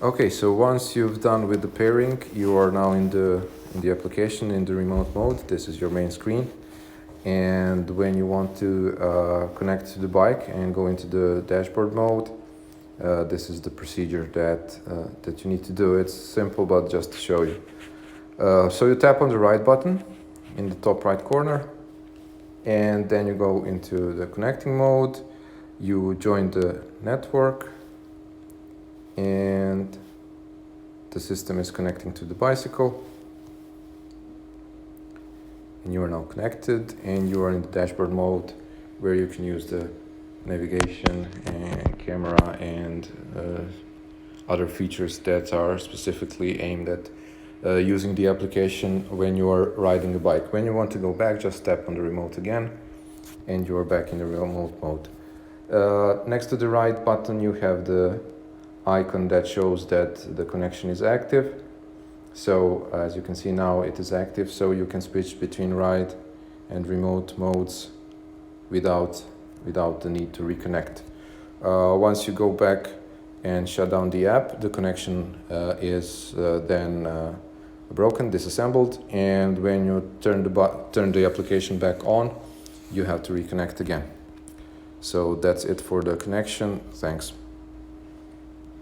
Okay, so once you've done with the pairing, you are now in the application in the remote mode. This is your main screen. And when you want to connect to the bike and go into the dashboard mode, this is the procedure that you need to do. It's simple, but just to show you. So you tap on the right button in the top right corner, and then you go into the connecting mode. You join the network, and the system is connecting to the bicycle. And you are now connected, and you are in the dashboard mode where you can use the navigation and camera and other features that are specifically aimed at using the application when you are riding a bike. When you want to go back, just tap on the remote again, and you are back in the remote mode. Next to the right button, you have the icon that shows that the connection is active. So as you can see now, it is active, so you can switch between ride and remote modes without the need to reconnect. Once you go back and shut down the app, the connection is then broken, disassembled, and when you turn the application back on, you have to reconnect again. So that's it for the connection. Thanks.